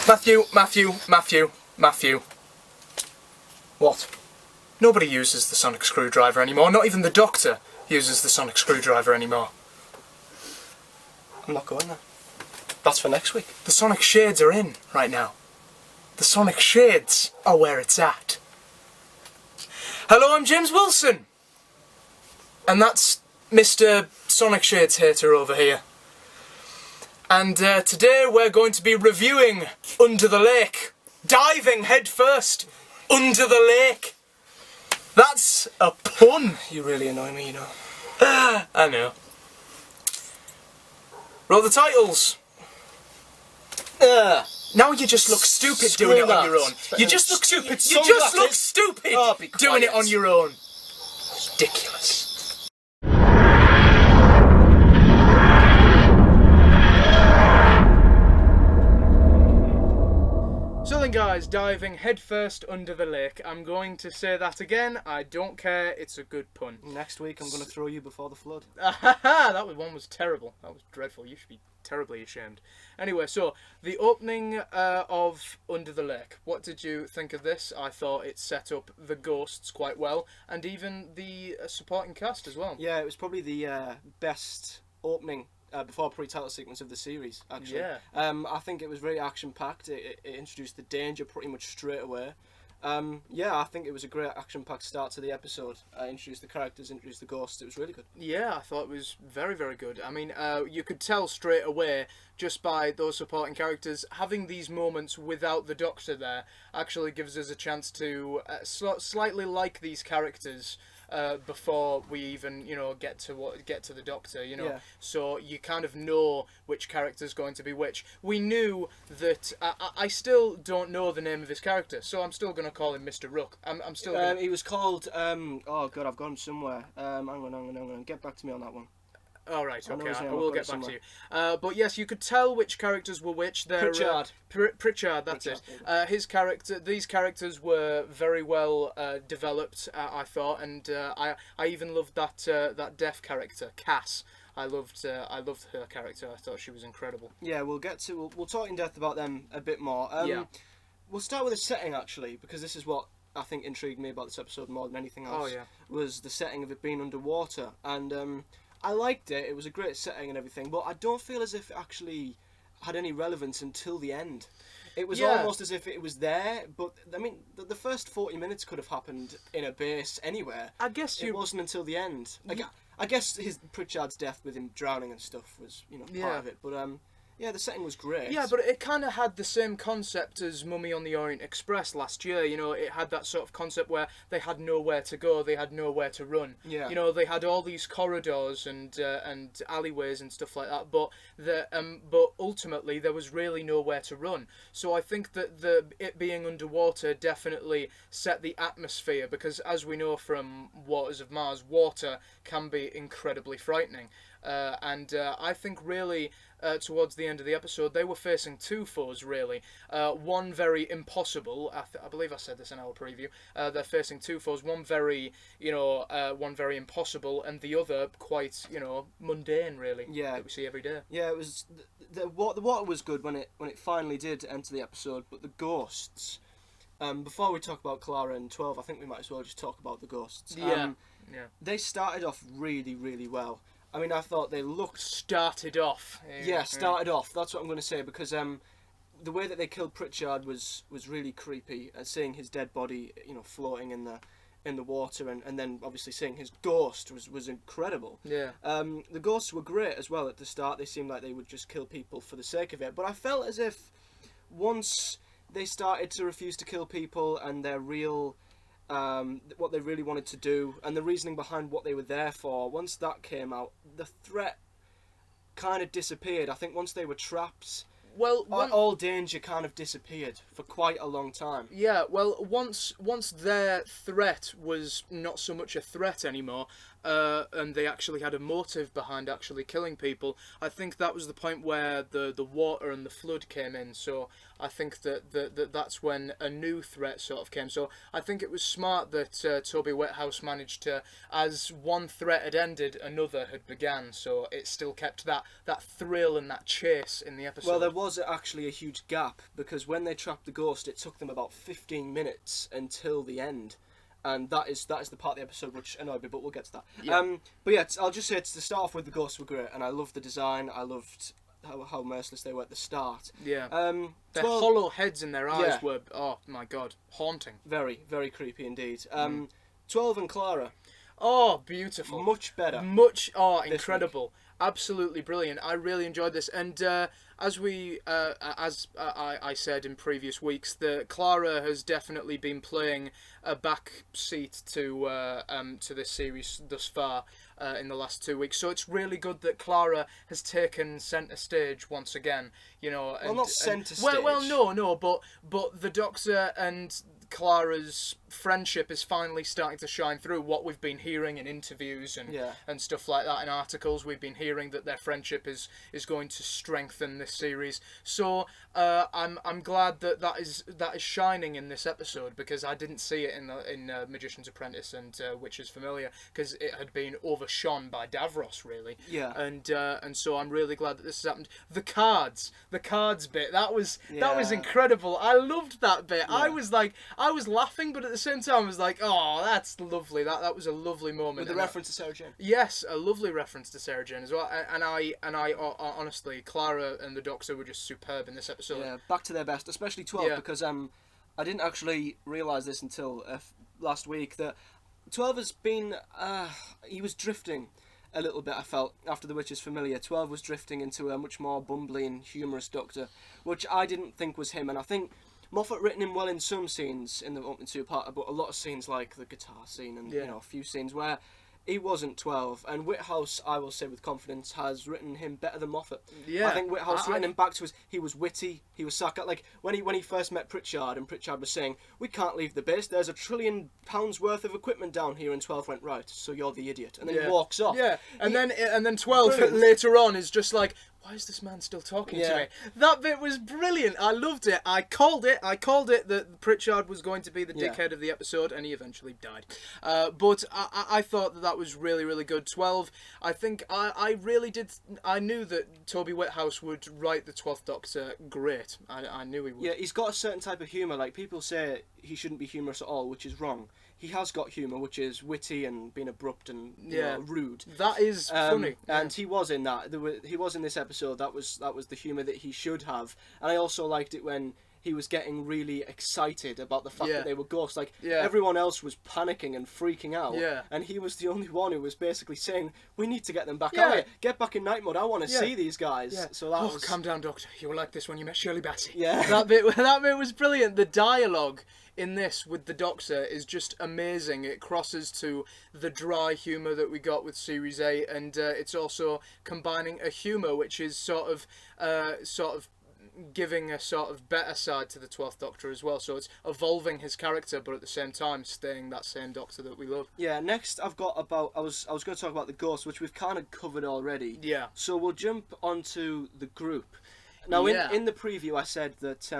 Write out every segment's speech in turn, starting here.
Matthew. What? Nobody uses the sonic screwdriver anymore. Not even the Doctor uses the sonic screwdriver anymore. I'm not going there. That's for next week. The sonic shades are in right now. The sonic shades are where it's at. Hello, I'm James Wilson. And that's Mr. Sonic Shades hater over here. And today we're going to be reviewing Under the Lake. Diving headfirst under the lake. That's a pun. You really annoy me, you know. I know. Roll the titles. Now you just look stupid doing it on your own. You just look stupid. You just look stupid doing it on your own. Ridiculous. So then guys, diving headfirst under the lake. I'm going to say that again. I don't care. It's a good pun. Next week I'm going to throw you before the flood. That one was terrible. That was dreadful. You should be terribly ashamed. Anyway, so the opening of Under the Lake. What did you think of this? I thought it set up the ghosts quite well, and even the supporting cast as well. Yeah, it was probably the best opening before pre-title sequence of the series, actually. Yeah. I think it was very action-packed. It introduced the danger pretty much straight away. Yeah, I think it was a great action-packed start to the episode. Introduced the characters, introduced the ghosts. It was really good. Yeah, I thought it was very, very good. I mean, you could tell straight away just by those supporting characters having these moments without the Doctor there actually gives us a chance to slightly like these characters. Before we even, get to the Doctor, Yeah. So you kind of know which character's going to be which. We knew that. I still don't know the name of his character, so I'm still going to call him Mr. Rook. I'm still. He was called. Oh God, I've got him somewhere. Hang on. Get back to me on that one. All right, okay, I I will get back to you. But yes, you could tell which characters were which. Pritchard. Pritchard, that's it. These characters were very well developed, I thought, and I even loved that deaf character, Cass. I loved her character. I thought she was incredible. Yeah, we'll talk in depth about them a bit more. Yeah. We'll start with the setting actually, because this is what I think intrigued me about this episode more than anything else. Oh yeah. Was the setting of it being underwater, and I liked it. It was a great setting and everything, but I don't feel as if it actually had any relevance until the end. It was almost as if it was there, but I mean, the first 40 minutes could have happened in a base anywhere. I guess it wasn't until the end. I guess Pritchard's death with him drowning and stuff was, part of it. But yeah, the setting was great. Yeah, but it kind of had the same concept as Mummy on the Orient Express last year. It had that sort of concept where they had nowhere to go, they had nowhere to run. Yeah. They had all these corridors and alleyways and stuff like that, but ultimately there was really nowhere to run. So I think that it being underwater definitely set the atmosphere, because as we know from Waters of Mars, water can be incredibly frightening. And I think really towards the end of the episode they were facing two foes really. One very impossible. I believe I said this in our preview. They're facing two foes. One very impossible, and the other quite mundane really. Yeah. That we see every day. Yeah, it was the water was good when it finally did enter the episode, but the ghosts. Before we talk about Clara and 12, I think we might as well just talk about the ghosts. Yeah. They started off really, really well. I mean, I thought they looked... Started off. Started off. That's what I'm going to say, because the way that they killed Pritchard was really creepy. Seeing his dead body, floating in the water, and then obviously seeing his ghost was incredible. Yeah. The ghosts were great as well at the start. They seemed like they would just kill people for the sake of it. But I felt as if once they started to refuse to kill people and their real... what they really wanted to do and the reasoning behind what they were there for, once that came out, the threat kind of disappeared. I think once they were trapped, all danger kind of disappeared for quite a long time. Yeah, well, once their threat was not so much a threat anymore, and they actually had a motive behind actually killing people. I think that was the point where the water and the flood came in. So I think that's when a new threat sort of came. So I think it was smart that Toby Whithouse managed to, as one threat had ended, another had began. So it still kept that thrill and that chase in the episode. Well, there was actually a huge gap, because when they trapped the ghost, it took them about 15 minutes until the end. And that is the part of the episode which annoyed me, but we'll get to that. Yeah. But yeah, I'll just say, to start off with, the ghosts were great, and I loved the design. I loved how merciless they were at the start. Yeah. Their hollow heads in their eyes were, oh my god, haunting. Very, very creepy indeed. 12 and Clara. Oh, beautiful. Much better. Incredible. Absolutely brilliant. I really enjoyed this, and as I said in previous weeks, Clara has definitely been playing a back seat to this series thus far in the last 2 weeks. So it's really good that Clara has taken centre stage once again. You know, not centre stage. Well, no, but the Doctor and Clara's friendship is finally starting to shine through. What we've been hearing in interviews and stuff like that, in articles, we've been hearing that their friendship is going to strengthen this series. So I'm glad that is shining in this episode, because I didn't see it in Magician's Apprentice and Witch's Familiar, because it had been overshone by Davros, really. Yeah. And so I'm really glad that this has happened. The cards bit, that was incredible. I loved that bit. Yeah. I was laughing, but at the same time I was like, oh, that's lovely. That was a lovely moment. With the reference to Sarah Jane. Yes, a lovely reference to Sarah Jane as well. And I honestly, Clara and the Doctor were just superb in this episode. Yeah, back to their best, especially 12, because I didn't actually realise this until last week, that 12 has been, he was drifting a little bit, I felt, after The Witch is Familiar. 12 was drifting into a much more bumbly and humorous Doctor, which I didn't think was him, and I think Moffat written him well in some scenes in the opening two-parter, but a lot of scenes like the guitar scene and a few scenes where he wasn't 12. And Whithouse, I will say with confidence, has written him better than Moffat. Yeah, I think Whithouse written him back to us. He was witty. He was sarcastic. Like when he first met Pritchard, and Pritchard was saying, "We can't leave the base. There's £1 trillion worth of equipment down here." And 12 went, "Right, so you're the idiot." And then he walks off. Yeah, and then 12 later on is just like, why is this man still talking to me? That bit was brilliant. I loved it. I called it that Pritchard was going to be the dickhead of the episode, and he eventually died. But I thought that was really, really good. 12, I think I really did. I knew that Toby Whithouse would write the 12th Doctor great. I knew he would. Yeah, he's got a certain type of humour. Like, people say he shouldn't be humorous at all, which is wrong. He has got humour, which is witty and being abrupt and rude. That is funny. And he was in that. He was in this episode. That was the humour that he should have. And I also liked it when he was getting really excited about the fact that they were ghosts. Like, everyone else was panicking and freaking out. Yeah. And he was the only one who was basically saying, "We need to get them back out here. Get back in night mode. I want to see these guys." Yeah. So that was... calm down, Doctor. You were like this when you met Shirley Bassey. Yeah. That bit was brilliant. The dialogue in this with the Doctor is just amazing. It crosses to the dry humour that we got with Series 8, and it's also combining a humour which is sort of giving a sort of better side to the 12th Doctor as well. So it's evolving his character, but at the same time staying that same Doctor that we love. Yeah, next I've got about... I was going to talk about the ghost, which we've kind of covered already. Yeah. So we'll jump onto the group. Now, in the preview I said that...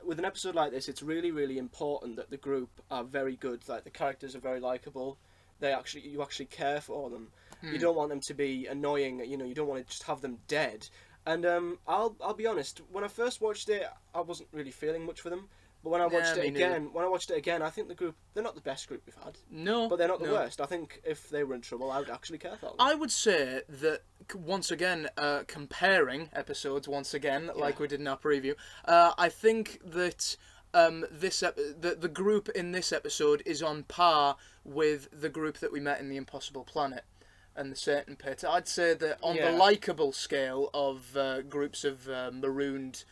with an episode like this, it's really, really important that the group are very good. Like, the characters are very likeable. You actually care for them. You don't want them to be annoying. You know, you don't want to just have them dead. And I'll be honest. When I first watched it, I wasn't really feeling much for them. But when I watched it again, I think the group, they're not the best group we've had. No. But they're not the worst. I think if they were in trouble, I would actually care for them. I would say that, once again, comparing episodes once again, like we did in our preview, I think that the group in this episode is on par with the group that we met in The Impossible Planet and the Satan Pit. I'd say that on the likeable scale of groups of marooned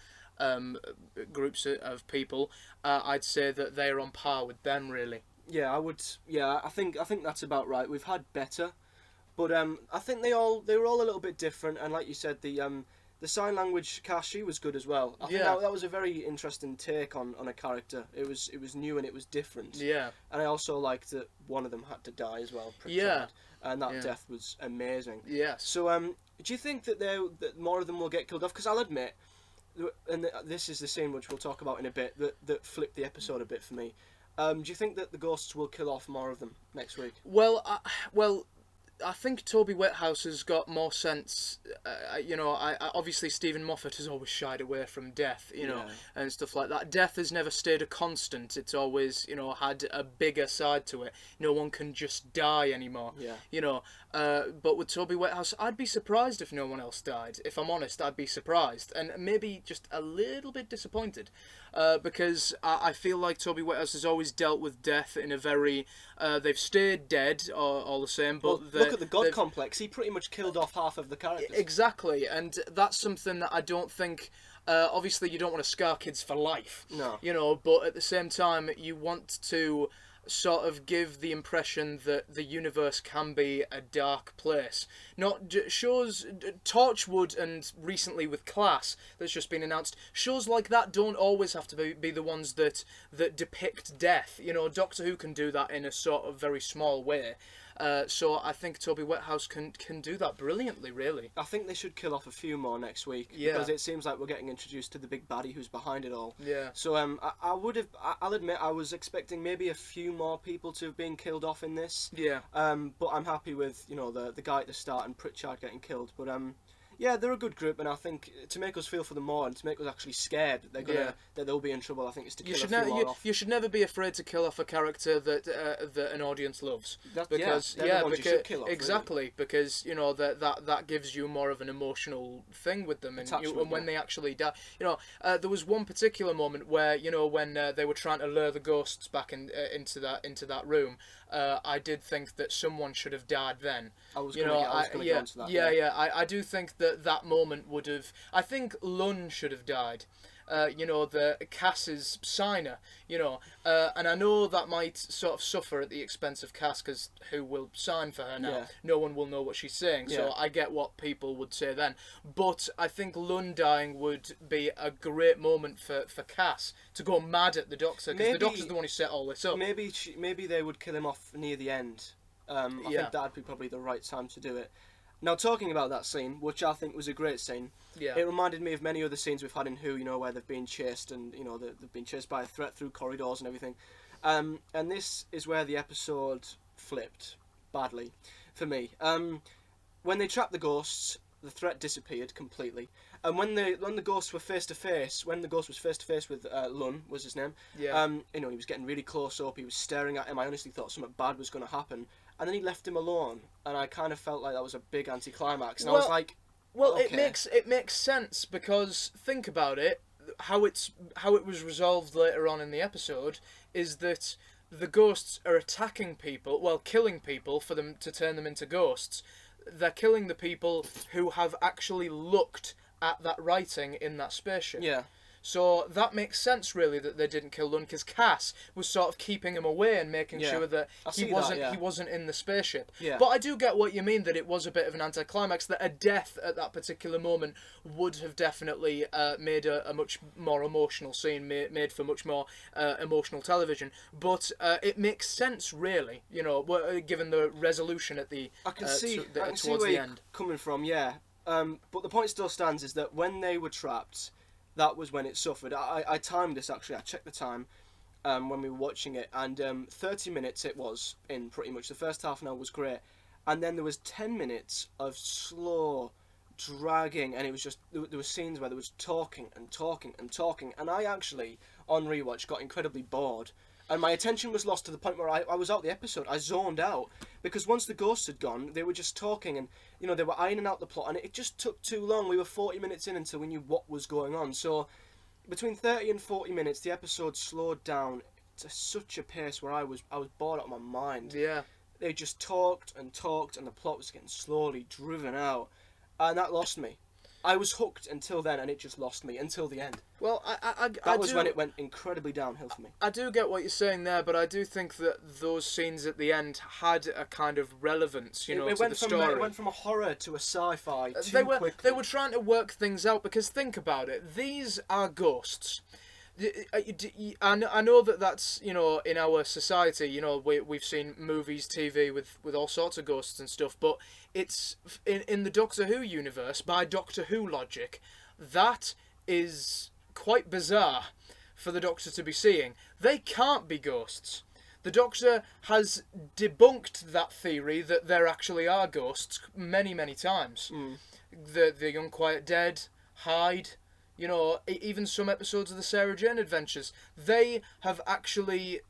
groups of people, I'd say that they're on par with them, really. Yeah, I would. Yeah, I think that's about right. We've had better, but I think they were all a little bit different. And like you said, the The sign language Cass, she was good as well. I think that was a very interesting take on a character. It was new and it was different. Yeah. And I also liked that one of them had to die as well. Pritchard. Yeah. And that death was amazing. Yes. So do you think that that more of them will get killed off? Because I'll admit, and this is the scene which we'll talk about in a bit that flipped the episode a bit for me. Do you think that the ghosts will kill off more of them next week? Well, I think Toby Whithouse has got more sense. I obviously Stephen Moffat has always shied away from death, and stuff like that. Death has never stayed a constant. It's always, had a bigger side to it. No one can just die anymore. Yeah. But with Toby Whithouse, I'd be surprised if no one else died. If I'm honest, I'd be surprised and maybe just a little bit disappointed. Because I feel like Toby Whithouse has always dealt with death in a very... they've stayed dead all the same, but... Look at the God Complex. He pretty much killed off half of the characters. Exactly, and that's something that I don't think... obviously, you don't want to scar kids for life. No. But at the same time, you want to sort of give the impression that the universe can be a dark place. Shows Torchwood and recently with Class that's just been announced, shows like that don't always have to be the ones that depict death. Doctor Who can do that in a sort of very small way. So I think Toby Whithouse can do that brilliantly, really. I think they should kill off a few more next week. Yeah. Because it seems like we're getting introduced to the big baddie who's behind it all. Yeah. So I'll admit I was expecting maybe a few more people to have been killed off in this. Yeah. But I'm happy with the guy at the start and Pritchard getting killed. But yeah, they're a good group, and I think to make us feel for them more and to make us actually scared that they'll be in trouble, I think, is to kill a few more off. You should never be afraid to kill off a character that an audience loves. Because you should kill off, exactly, really. Because that gives you more of an emotional thing with them, and when they actually die, there was one particular moment where when they were trying to lure the ghosts back into that room. I did think that someone should have died then. I was going to go into that. I do think that moment would have... I think Lun should have died. The Cass's signer, and I know that might sort of suffer at the expense of Cass, because who will sign for her now? Yeah. No one will know what she's saying, so I get what people would say then. But I think Lun dying would be a great moment for Cass to go mad at the Doctor, because the Doctor's the one who set all this up. Maybe they would kill him off near the end. I think that'd be probably the right time to do it. Now, talking about that scene, which I think was a great scene, it reminded me of many other scenes we've had in Who, where they've been chased and, they've been chased by a threat through corridors and everything. And this is where the episode flipped badly for me. When they trapped the ghosts, the threat disappeared completely. And when the ghosts were face to face, when the ghost was face to face with Lun, was his name. Yeah. He was getting really close up. He was staring at him. I honestly thought something bad was going to happen. And then he left him alone, and I kind of felt like that was a big anticlimax. And I was like, well, okay. it makes sense, because think about it. How it was resolved later on in the episode is that the ghosts are attacking people, well, killing people for them to turn them into ghosts. They're killing the people who have actually looked at that writing in that spaceship. Yeah. So that makes sense, really, that they didn't kill Lun, because Cass was sort of keeping him away and making sure that he wasn't in the spaceship. Yeah. But I do get what you mean, that it was a bit of an anticlimax, that a death at that particular moment would have definitely made a much more emotional scene, made for much more emotional television. But it makes sense, really, given the resolution at the I can see towards where the you're end. coming from, yeah. But the point still stands is that when they were trapped, that was when it suffered. I timed this, actually. I checked the time when we were watching it, and 30 minutes it was in, pretty much. The first half an hour was great. And then there was 10 minutes of slow dragging, and it was just... There were scenes where there was talking and talking and talking, and I actually, on rewatch, got incredibly bored. And my attention was lost to the point where I was out the episode. I zoned out. Because once the ghosts had gone, they were just talking and, they were ironing out the plot. And it just took too long. We were 40 minutes in until we knew what was going on. So, between 30 and 40 minutes, the episode slowed down to such a pace where I was bored out of my mind. Yeah. They just talked and talked, and the plot was getting slowly driven out. And that lost me. I was hooked until then, and it just lost me until the end. Well, That was when it went incredibly downhill for me. I do get what you're saying there, but I do think that those scenes at the end had a kind of relevance, you know, to the story. It went from a horror to a sci-fi too quickly. They were trying to work things out, because think about it. These are ghosts. I know that that's, you know, in our society, you know, we've seen movies, TV with all sorts of ghosts and stuff, but it's in the Doctor Who universe, by Doctor Who logic, that is quite bizarre for the Doctor to be seeing. They can't be ghosts. The Doctor has debunked that theory that there actually are ghosts many, many times. The Unquiet Dead, Hyde, you know, even some episodes of the Sarah Jane Adventures, they have actually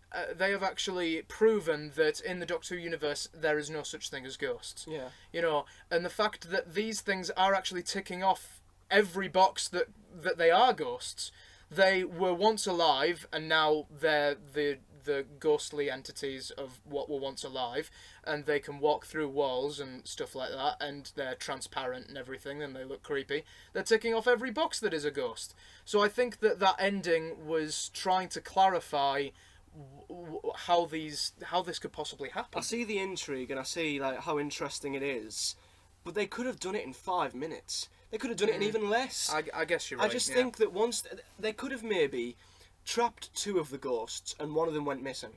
proven that in the Doctor Who universe there is no such thing as ghosts. Yeah. You know, and the fact that these things are actually ticking off every box that they are ghosts. They were once alive, and now they're the ghostly entities of what were once alive, and they can walk through walls and stuff like that, and they're transparent and everything, and they look creepy. They're ticking off every box that is a ghost. So I think that ending was trying to clarify how this could possibly happen. I see the intrigue, and I see like how interesting it is, but they could have done it in 5 minutes. They could have done it in even less. I guess you're right. I just think that once they could have maybe trapped 2 of the ghosts, and one of them went missing,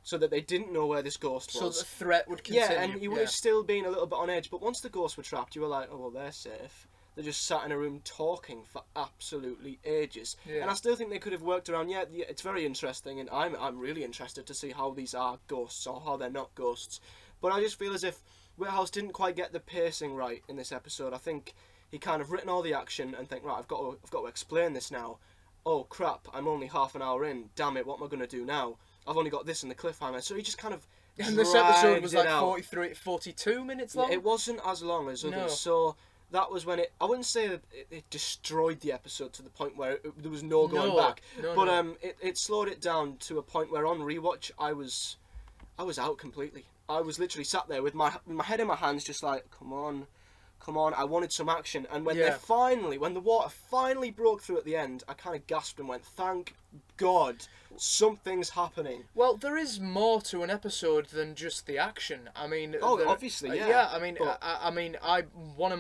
so that they didn't know where this ghost was. So the threat would continue. Yeah, and you would have still been a little bit on edge. But once the ghosts were trapped, you were like, oh well, they're safe. They just sat in a room talking for absolutely ages. Yeah. And I still think they could have worked around. Yeah, it's very interesting, and I'm really interested to see how these are ghosts or how they're not ghosts. But I just feel as if Whithouse didn't quite get the pacing right in this episode. I think he kind of written all the action and think, right, I've got to explain this now. Oh crap, I'm only half an hour in. Damn it, what am I going to do now? I've only got this in the cliffhanger. So he just kind of and this episode was like out. 42 minutes long? Yeah, it wasn't as long as others. No. So that was when I wouldn't say that it destroyed the episode to the point where there was no going back. But it slowed it down to a point where on rewatch I was out completely. I was literally sat there with my head in my hands, just like, come on, I wanted some action. And when when the water finally broke through at the end, I kind of gasped and went, thank God, something's happening. Well, there is more to an episode than just the action. I mean, obviously, yeah. Yeah, I mean, one of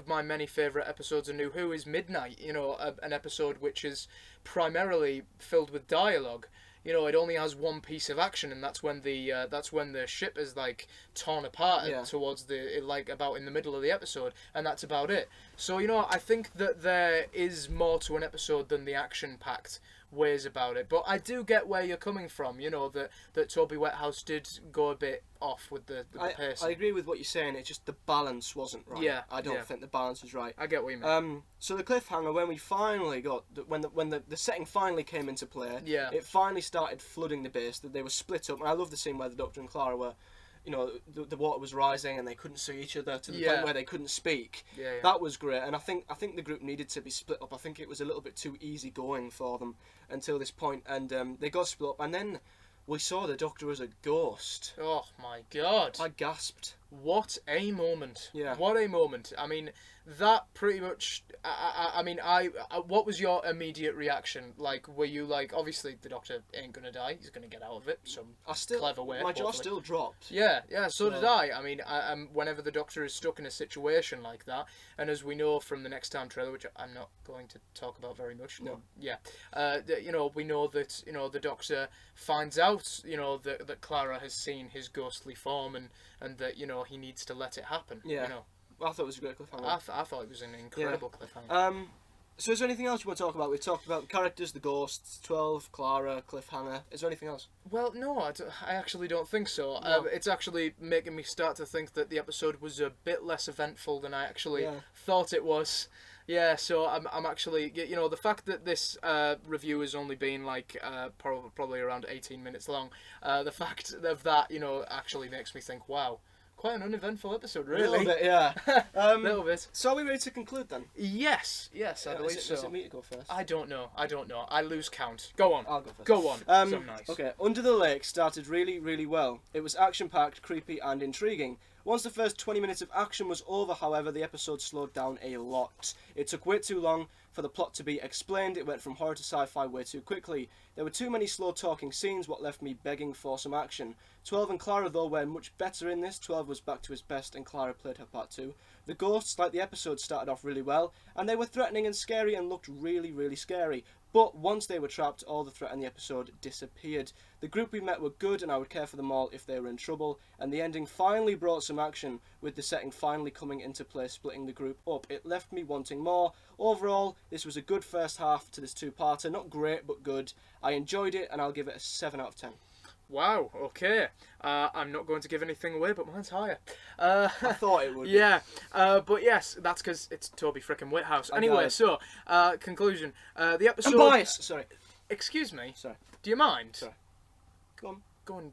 my many favourite episodes of New Who is Midnight. You know, an episode which is primarily filled with dialogue. You know, it only has one piece of action, and that's when the ship is like torn apart towards about in the middle of the episode, and that's about it. So, you know, I think that there is more to an episode than the action-packed ways about it. But I do get where you're coming from. You know, that Toby Whithouse did go a bit off with the pacing. I agree with what you're saying. It's just the balance wasn't right. Yeah, I don't think the balance was right. I get what you mean. So the cliffhanger, when we finally got when the setting finally came into play, Yeah. it finally started flooding the base. That they were split up. And I love the scene where the Doctor and Clara were, you know, the water was rising and they couldn't see each other to the point where they couldn't speak. Yeah. That was great, and I think the group needed to be split up. I think it was a little bit too easy going for them until this point, and they got split up, and then we saw the Doctor as a ghost. Oh my God! I gasped. What a moment! Yeah. What a moment! I mean, that pretty much. What was your immediate reaction? Like, were you like, obviously the Doctor ain't gonna die. He's gonna get out of it some clever way. My jaw still dropped. Yeah. So did I. I mean, whenever the Doctor is stuck in a situation like that, and as we know from the Next Time trailer, which I'm not going to talk about very much. No. Yeah. You know, we know that the Doctor finds out, you know, that Clara has seen his ghostly form, and that, you know, he needs to let it happen. Yeah. You know. I thought it was a great cliffhanger. I thought it was an incredible cliffhanger. So is there anything else you want to talk about? We've talked about the characters, the ghosts, 12, Clara, cliffhanger. Is there anything else? Well, no, I actually don't think so. No. It's actually making me start to think that the episode was a bit less eventful than I actually thought it was. Yeah, so I'm actually, you know, the fact that this review has only been like probably around 18 minutes long, the fact of that, you know, actually makes me think, wow, quite an uneventful episode, A really. little bit, yeah. A little bit. So are we ready to conclude then? Yes, I believe so. Is it me to go first? I don't know. I lose count. Go on. I'll go first. Go on. So nice. Okay, Under the Lake started really, really well. It was action-packed, creepy, and intriguing. Once the first 20 minutes of action was over, however, the episode slowed down a lot. It took way too long for the plot to be explained. It went from horror to sci-fi way too quickly. There were too many slow-talking scenes, what left me begging for some action. 12 and Clara, though, were much better in this. 12 was back to his best, and Clara played her part too. The ghosts, like the episode, started off really well, and they were threatening and scary and looked really, really scary. But once they were trapped, all the threat in the episode disappeared. The group we met were good, and I would care for them all if they were in trouble. And the ending finally brought some action, with the setting finally coming into play, splitting the group up. It left me wanting more. Overall, this was a good first half to this two-parter. Not great, but good. I enjoyed it, and I'll give it a 7 out of 10. Wow, okay. I'm not going to give anything away, but mine's higher. I thought it would. Yeah, but yes, that's because it's Toby frickin' Whithouse. Anyway, so, conclusion. The episode... I'm biased! Sorry. Excuse me? Sorry. Do you mind? Sorry. Go on. Go on.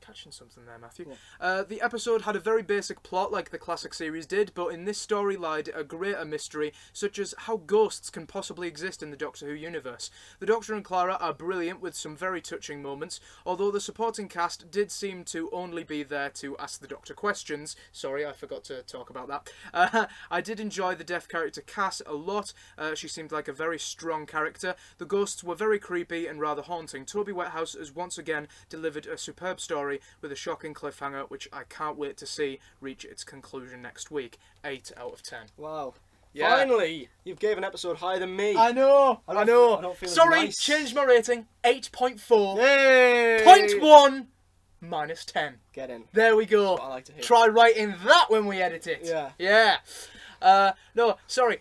Catching something there, Matthew. Yeah. The episode had a very basic plot like the classic series did, but in this story lied a greater mystery, such as how ghosts can possibly exist in the Doctor Who universe. The Doctor and Clara are brilliant with some very touching moments, although the supporting cast did seem to only be there to ask the Doctor questions. Sorry, I forgot to talk about that. I did enjoy the deaf character Cass a lot. She seemed like a very strong character. The ghosts were very creepy and rather haunting. Toby Whithouse has once again delivered a superb story with a shocking cliffhanger, which I can't wait to see reach its conclusion next week. 8 out of 10. Wow. Yeah. Finally, you've gave an episode higher than me. I know. I know. I don't feel as Sorry, nice. changed my rating. 8.4. Yay! 0.1 minus 10. Get in. There we go. That's what I like to hear. Try writing that when we edit it. Yeah. Yeah. No, sorry,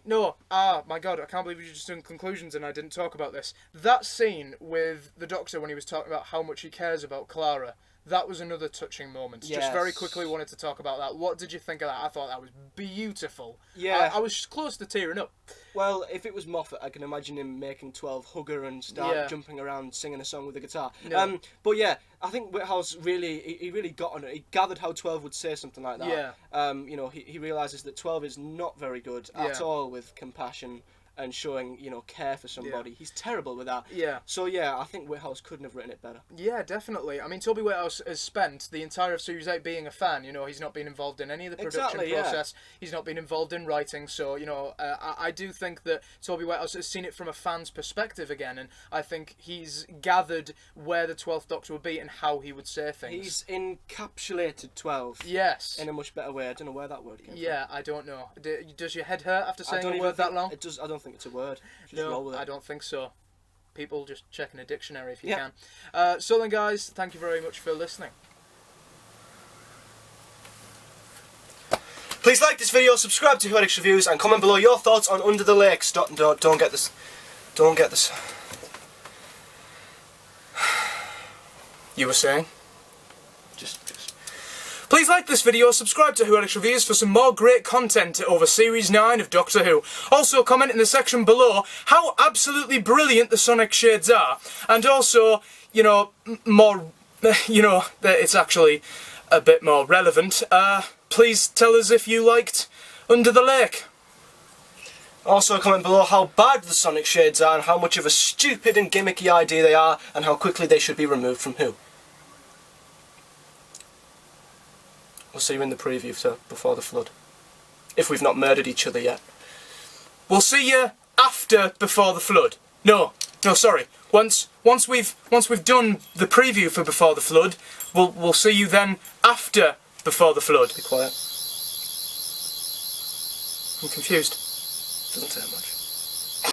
no, my god, I can't believe you just done conclusions and I didn't talk about this. That scene with the Doctor when he was talking about how much he cares about Clara, that was another touching moment. Yes. Just very quickly wanted to talk about that. What did you think of that? I thought that was beautiful. Yeah. I was close to tearing up. Well, if it was Moffat, I can imagine him making 12 hug her and start jumping around singing a song with the guitar. No. But yeah, I think Whithouse really, he really got on it. He gathered how 12 would say something like that. Yeah. You know, he realises that 12 is not very good at all with compassion and showing, you know, care for somebody. He's terrible with that. Yeah. So yeah, I think Whithouse couldn't have written it better. Yeah, definitely. I mean, Toby Whithouse has spent the entire of Series 8 being a fan. You know, he's not been involved in any of the production process. He's not been involved in writing. So, you know, I do think that Toby Whithouse has seen it from a fan's perspective again. And I think he's gathered where the 12th Doctor would be and how he would say things. He's encapsulated 12. Yes. In a much better way. I don't know where that word came from. Yeah, I don't know. Does your head hurt after saying a a word that long? It does. I don't think it's a word. Just roll with No, it. I don't think so. People just checking a dictionary if you can. So then, guys, thank you very much for listening. Please like this video, subscribe to Who Addicts Reviews, and comment below your thoughts on Under the Lake. Don't get this. Don't get this. You were saying? Just. Please like this video, subscribe to Who Addicts Reviews for some more great content over Series 9 of Doctor Who. Also comment in the section below how absolutely brilliant the sonic shades are. And also, you know, more, you know, that it's actually a bit more relevant. Please tell us if you liked Under the Lake. Also comment below how bad the sonic shades are and how much of a stupid and gimmicky idea they are and how quickly they should be removed from Who. We'll see you in the preview for Before the Flood. If we've not murdered each other yet. We'll see you after Before the Flood. No, sorry. Once we've done the preview for Before the Flood, we'll see you then after Before the Flood. Be quiet. I'm confused. Doesn't say much.